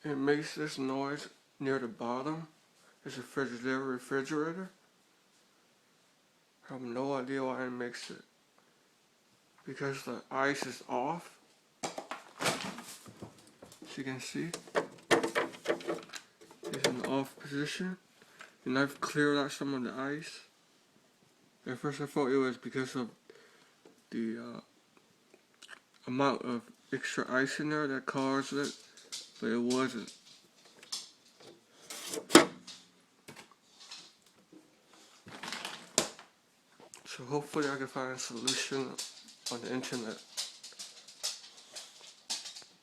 It makes this noise near the bottom. It's a Frigidaire refrigerator. I have no idea why it makes it. Because the ice is off. As you can see, it's in the off position. And I've cleared out some of the ice. At first I thought it was because of the amount of extra ice in there that caused it, but it wasn't. So hopefully I can find a solution on the internet.